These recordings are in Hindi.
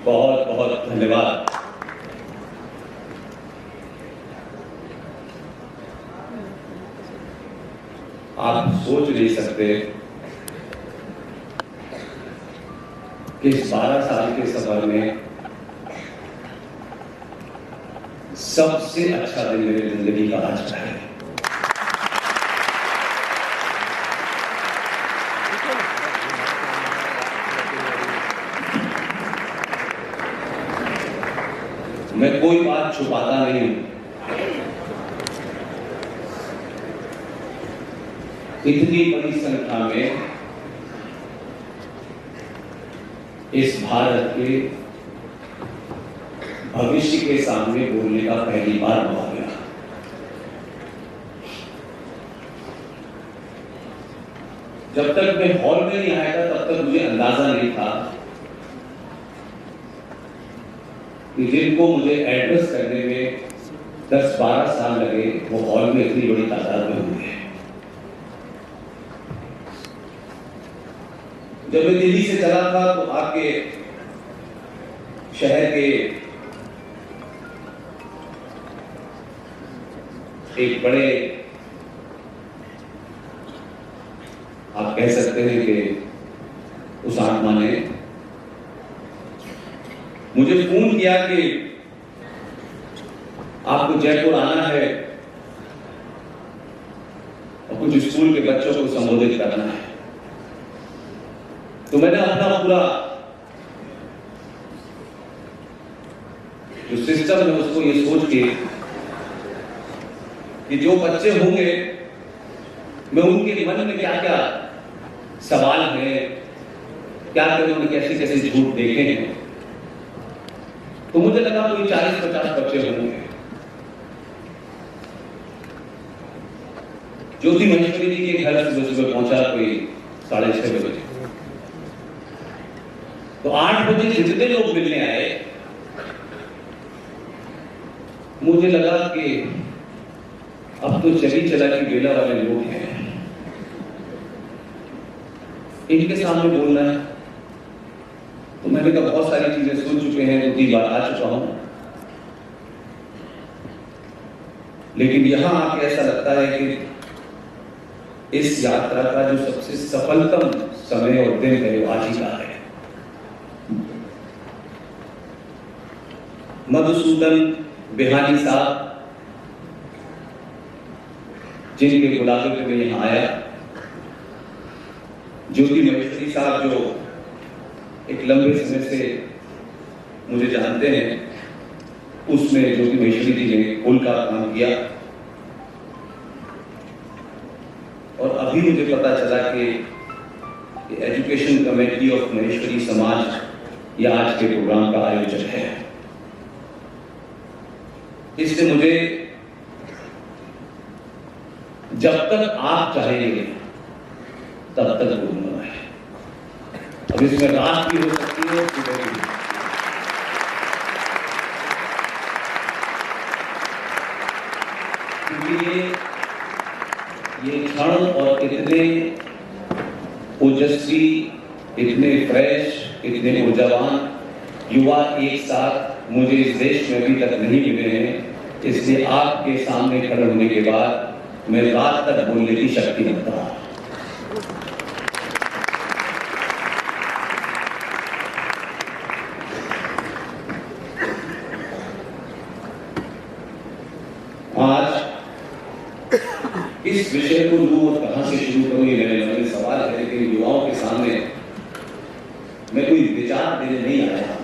बहुत बहुत धन्यवाद। आप सोच नहीं सकते कि इस 12 साल के सफर में सबसे अच्छा दिन मेरी जिंदगी का आज है। मैं कोई बात छुपाता नहीं हूं। इतनी बड़ी संख्या में इस भारत के भविष्य के सामने बोलने का पहली बार मौका मिला। जब तक मैं हॉल में नहीं आया था तब तक मुझे अंदाजा नहीं था कि जिनको मुझे एड्रेस करने में 10-12 साल लगे वो हॉल में इतनी बड़ी तादाद में होंगे। जब मैं दिल्ली से चला था तो आपके शहर के एक बड़े, आप कह सकते हैं कि उस आत्मा ने मुझे फोन किया कि आपको जयपुर आना है और कुछ स्कूल के बच्चों को संबोधित करना है। तो मैंने अपना पूरा जो सिस्टम है उसको ये सोच के कि जो बच्चे होंगे मैं उनके मन में क्या क्या सवाल है, क्या क्या उन्होंने कैसे कैसे झूठ देखे हैं, तो मुझे लगा कोई 40-50 बच्चे होंगे। ज्योति महेश्वरी जी के घर से सुबह पहुंचा कोई 6:30 बजे। तो 8 बजे जितने लोग मिलने आए मुझे लगा कि अब तो चली चला की बेला वाले लोग हैं, इनके सामने बोलना है। तो मैंने कहा बहुत सारी चीजें सुन चुके हैं, 2-3 बार आ चुका हूं, लेकिन यहां आके ऐसा लगता है कि इस यात्रा का जो सबसे सफलतम समय और दिन है वो आज ही का है। मधुसूदन बिहारी साहब जिनके बुलावे पे मैं यहां आया, ज्योति महेश्वरी साहब जो एक लंबे समय से मुझे जानते हैं, उसमें ज्योति महेश्वरी जी ने पुल का काम किया और अभी मुझे पता चला कि एजुकेशन कमेटी ऑफ महेश्वरी समाज यह आज के प्रोग्राम का आयोजक है। इससे मुझे जब तक आप चाहेंगे तब तक बोलना है। अब इसमें रात भी हो सकती है, सुबह भी। क्योंकि ये क्षण और इतने ओजस्वी, इतने फ्रेश, इतने ऊर्जावान युवा एक साथ मुझे इस देश में अभी तक नहीं मिले हैं। इसलिए आपके सामने खड़े होने के बाद मैं रात तक बोलने की शक्ति रखता हूं। आज इस विषय को लूं और कहां से शुरू करूं, ये मेरे सवाल है। लेकिन युवाओं के सामने मैं कोई विचार देने नहीं आया।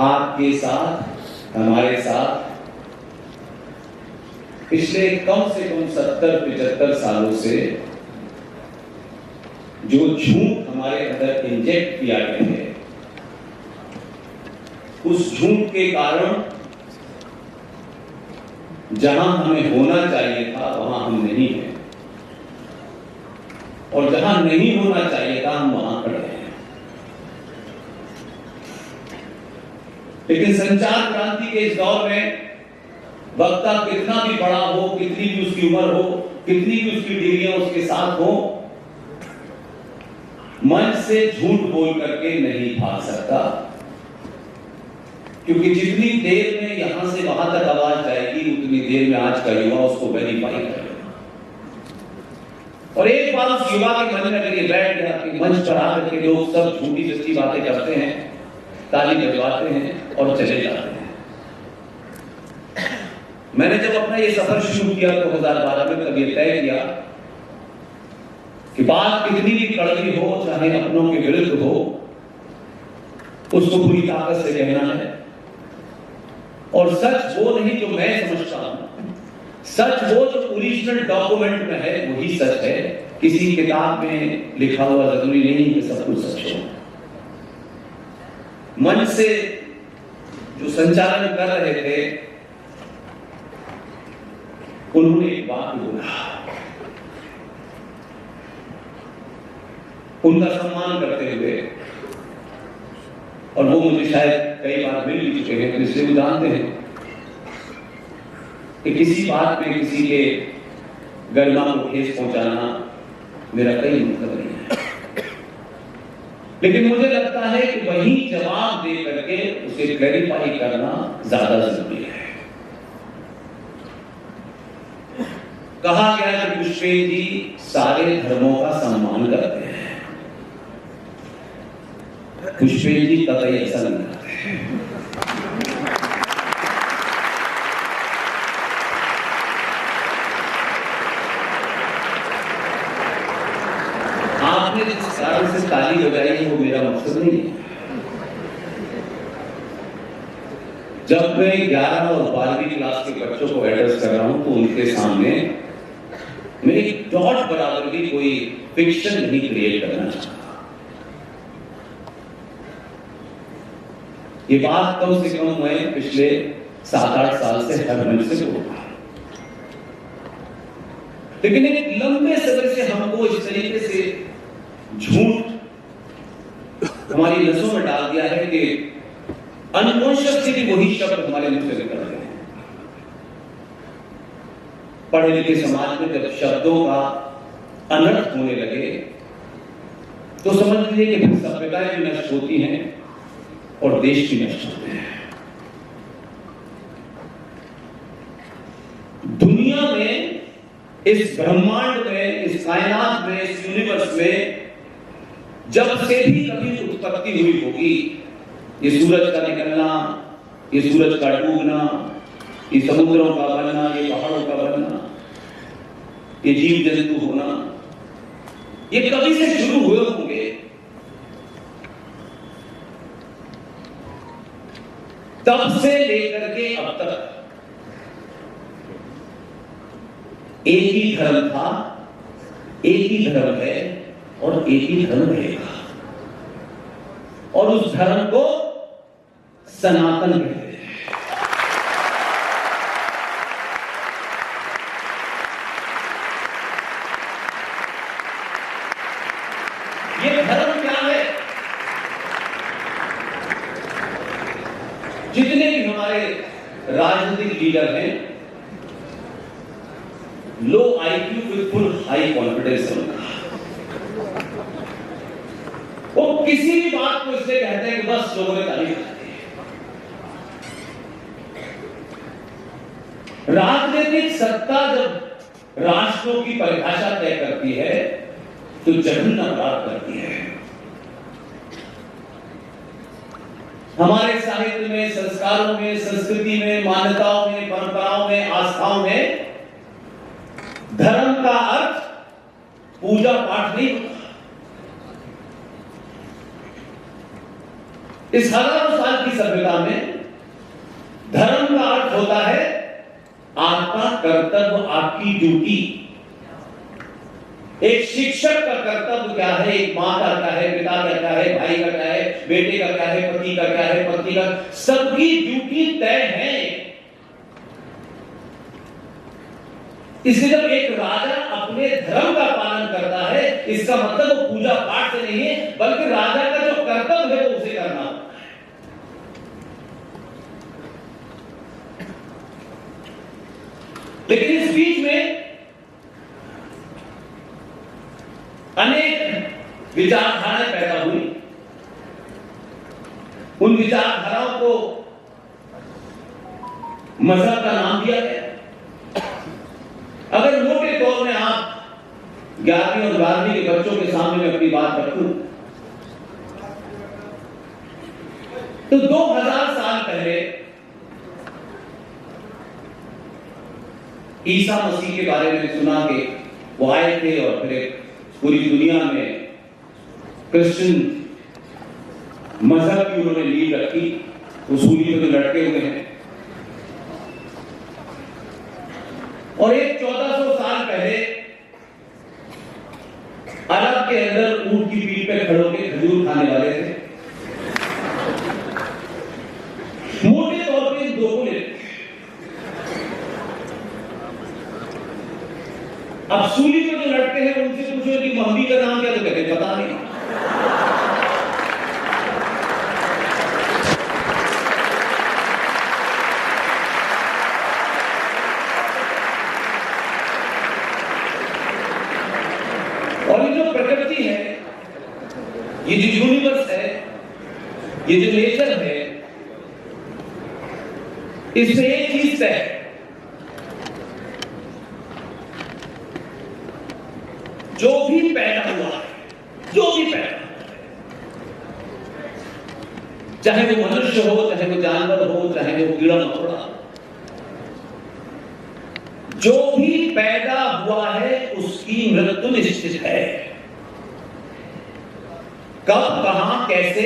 आपके साथ, हमारे साथ पिछले कम से कम 70-75 सालों से जो झूठ हमारे अंदर इंजेक्ट किया गया है, उस झूठ के कारण जहां हमें होना चाहिए था वहां हम नहीं हैं, और जहां नहीं होना चाहिए था हम वहां खड़े हैं। लेकिन संचार क्रांति के इस दौर में वक्ता कितना भी बड़ा हो, कितनी भी उसकी उम्र हो, कितनी भी उसकी डिग्रियां उसके साथ हो, मन से झूठ बोल करके नहीं भाग सकता, क्योंकि जितनी देर में यहां से वहां तक आवाज जाएगी उतनी देर में आज का युवा उसको वेरीफाई करेगा। और एक बार उस युवा के मन में अगर ये बैठ गया कि मंच पर आकर के लोग सब झूठी सच्ची बातें करते हैं, ताली बजवाते हैं और चले जाते हैं। मैंने जब अपना ये सफर शुरू किया 2012 में, तब ये तय किया कि बात कितनी भी कड़वी हो, चाहे अपनों के विरुद्ध हो, उसको पूरी ताकत से कहना है। और सच वो नहीं जो मैं समझता हूं, सच वो जो ओरिजिनल डॉक्यूमेंट में है वही सच है। किसी किताब में लिखा हुआ जरूरी नहीं कि सब कुछ सच हो। मन से जो संचालन कर रहे थे उन्होंने एक बात बोला, उनका सम्मान करते हुए, और वो मुझे शायद कई बार मिल भी चुके हैं, इसलिए वो जानते हैं कि किसी बात में किसी के गरिमा को ठेस पहुंचाना मेरा कई मतलब नहीं है। लेकिन मुझे लगता है कि वही जवाब दे करके उसे क्लैरिफाई करना ज्यादा जरूरी है। कहा गया कि पुष्पेंद्र जी सारे धर्मों का सम्मान करते हैं। पुष्पेंद्र जी कतई ऐसा नहीं करते। आपने जिस कारण से ताली बजाई है वो मेरा मकसद नहीं है। जब मैं 11 और 12वीं क्लास के बच्चों को एड्रेस कर रहा हूं तो उनके सामने मैं एक डॉट बराबर भी कोई फिक्शन नहीं क्रिएट करना चाहता। ये बात कम से कम मैं पिछले 7-8 साल से हर मंच से बोल रहा हूं। लेकिन एक लंबे समय से हमको इस तरीके से झूठ हमारी नसों में डाल दिया है कि अनकॉन्शियसली भी वही शब्द हमारे मुंह से निकल रहे हैं। पढ़े लिखे समाज में जब शब्दों का अनर्थ होने लगे तो समझ लीजिए कि फिर सभ्यताएं भी नष्ट होती हैं और देश भी नष्ट होते हैं। दुनिया में, इस ब्रह्मांड में, इस कायनात में, इस यूनिवर्स में जब से भी कभी उत्पत्ति हुई होगी, ये सूरज का निकलना, ये सूरज का डूबना, ये समुद्रों का बनना, ये पहाड़ों का बनना, ये जीव जंतु होना, ये कभी से शुरू हुए होंगे। तब से लेकर के अब तक एक ही धर्म था, एक ही धर्म है और एक ही धर्म रहेगा। और उस धर्म को सनातन कहते हैं। ये धर्म क्या है? जितने भी हमारे राजनीतिक लीडर हैं, low IQ with full high confidence होगा। वो किसी भी बात को इसलिए कहते हैं कि बस लोगों ने ताली बजा दी। राजनीतिक सत्ता जब राष्ट्रों की परिभाषा तय करती है तो जघन्य अपराध करती है। हमारे साहित्य में, संस्कारों में, संस्कृति में, मान्यताओं में, परंपराओं में, आस्थाओं में धर्म का अर्थ पूजा पाठ नहीं होता। इस हजारों साल की सभ्यता में धर्म का अर्थ होता है आपका कर्तव्य, आपकी ड्यूटी। एक शिक्षक का कर्तव्य क्या है, एक मां का क्या है, पिता का क्या है, भाई का क्या है, बेटे का क्या है, पति का क्या है, पत्नी का, सबकी ड्यूटी तय है। इसलिए जब एक राजा अपने धर्म का पालन करता है, इसका मतलब वो पूजा पाठ से नहीं है, बल्कि राजा का जो कर्तव्य है वो उसे करना होता है। लेकिन इस बीच में अनेक विचारधाराएं पैदा हुई, उन विचारधाराओं को मजहब का नाम दिया गया। अगर मोटे तौर में आप 11वीं और 12वीं के बच्चों के सामने में अपनी बात रखूं तो 2000 साल पहले ईसा मसीह के बारे में सुना कि वो आए थे और फिर पूरी दुनिया में क्रिश्चियन मजहब की उन्होंने लीड रखी, उसूली पे तो लड़के हुए हैं। और एक 1400 साल पहले अरब के अंदर ऊंट की पीठ पे खड़े होकर खजूर खाने वाले थे। मोटे तौर पे दो को लेते। अब सूली पे जो लड़के हैं उनसे पूछो कि मम्मी का नाम क्या, तो कहते पता नहीं। और ये जो प्रकृति है, ये जो यूनिवर्स है, ये जो नेचर है, इसमें एक चीज है, जो भी पैदा हुआ है, जो भी पैदा हुआ है, चाहे वो मनुष्य हो, चाहे वो जानवर हो, चाहे वो कीड़ा मकोड़ा, जो भी पैदा हुआ है उसकी मृत्यु निश्चित है। कब, कहां, कैसे,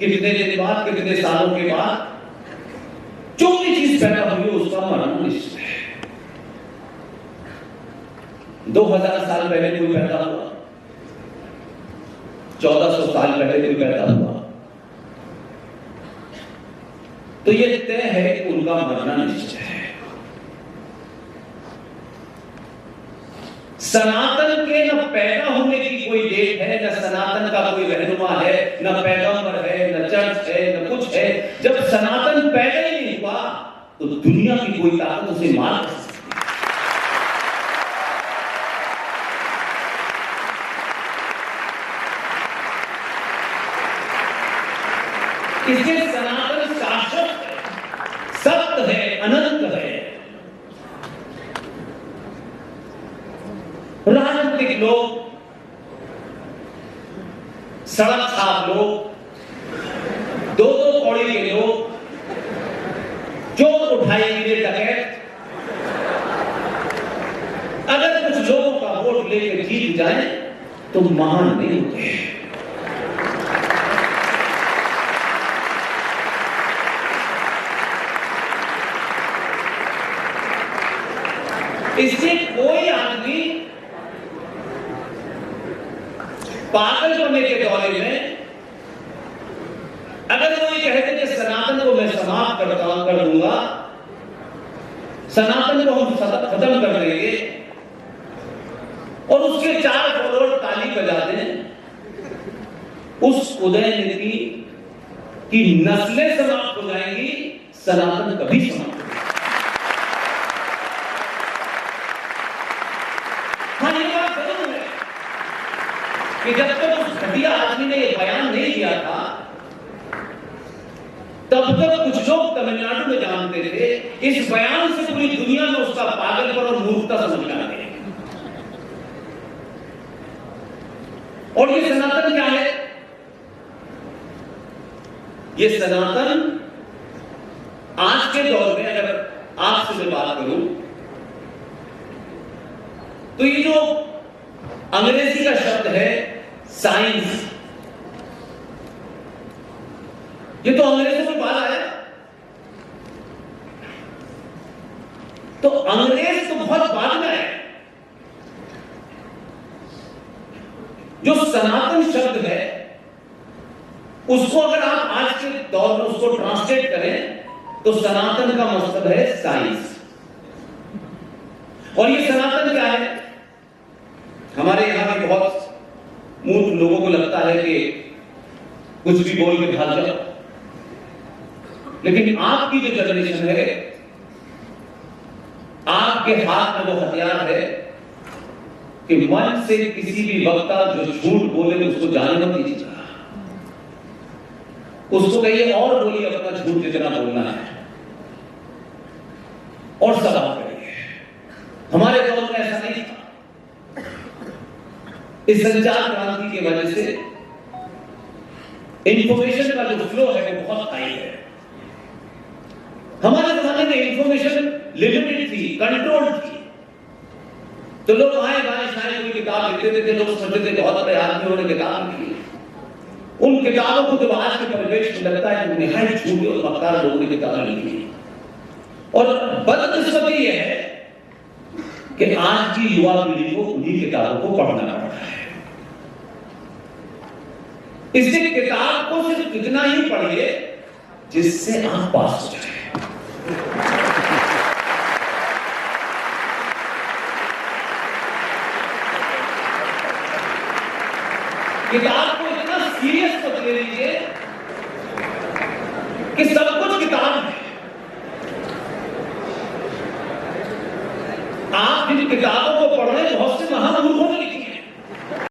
कितने दिन बाद, कितने सालों के बाद, जो भी चीज पैदा हुई उसका मरण निश्चित है। 2000 साल पहले कोई पैदा हुआ, 1400 साल पहले कोई पैदा हुआ, तो ये तय है कि उनका मरना निश्चित है। सनातन के न पैदा होने की कोई डेट है, न सनातन का कोई रहनुमा है, न पैगंबर है, न चर्च है, न कुछ है। जब सनातन पैदा ही नहीं हुआ तो दुनिया की कोई ताकत उसे मार नहीं सकती। इसके सनातन शाश्वत है, सत्य है, अनंत है। राजनीतिक लोग, सड़क छाप लोग, दो कौड़ी के लोग, चोर उठाएंगे डकैत, अगर कुछ लोगों का वोट लेकर जीत जाए तो महान नहीं होते। इससे कोई आदमी पागल होने के दौरे में अगर वो ये कहते कि सनातन को मैं समाप्त कर दूंगा, सनातन को हम खत्म कर देंगे, और उसके 4 फॉलोअर ताली बजाते हैं, उस उदयनिधि की नस्लें समाप्त हो जाएंगी, सनातन कभी समाप्त नहीं। हाँ, ये बात जरूर है कि जब तक उस घटिया आदमी ने यह बयान नहीं दिया था, तब तक कुछ लोग तमिलनाडु में जानते थे, इस बयान से पूरी दुनिया में उसका पागलपन और मूर्खता समझ आ गई। और ये सनातन क्या है? ये सनातन आज के दौर में अगर आपसे मैं बात करूं तो ये जो अंग्रेजी का शब्द है साइंस, ये तो अंग्रेजों से बाहर आया। तो अंग्रेज तो बहुत बाद में आए। जो सनातन शब्द है उसको अगर आप आज के दौर में उसको ट्रांसलेट करें तो सनातन का मतलब है साइंस। और ये सनातन क्या है? हमारे यहां भी बहुत मूर्ख लोगों को लगता है कि कुछ भी बोल के भाग जाओ, लेकिन आपकी जो जनरेशन है, आपके हाथ में वो हथियार है कि मन से किसी भी वक्ता जो झूठ बोले उसको जाने मत दीजिएगा, उसको कहिए और बोलिए अपना झूठ जितना बोलना है और सवाल करिए। हमारे दौर में ऐसा नहीं था। इस संचार क्रांति की वजह से इंफॉर्मेशन का जो फ्लो है वो बहुत हाई है। हमारे जमाने में इंफॉर्मेशन लिमिटेड थी, कंट्रोल्ड थी, तो लोग आए गाए शायद कोई किताब लिखते थे, लोग समझते थे बहुत बड़े आदमियों ने किताब लिखी। उन किताबों को जब आज के परिवेश में लगता है कि निहायत झूठे और मक्कार लोगों ने किताबें लिखी। और बदकिस्मती यह है कि आज की युवा पीढ़ी को उन्हीं किताबों को पढ़ना पड़ रहा है। इसलिए किताब को सिर्फ इतना ही पढ़िए जिससे आप पास हो जाए। किताब को इतना सीरियस मत ले लीजिए कि सब कुछ किताब है। आप जिन किताबों को पढ़ रहे हैं बहुत से महामूर्खों ने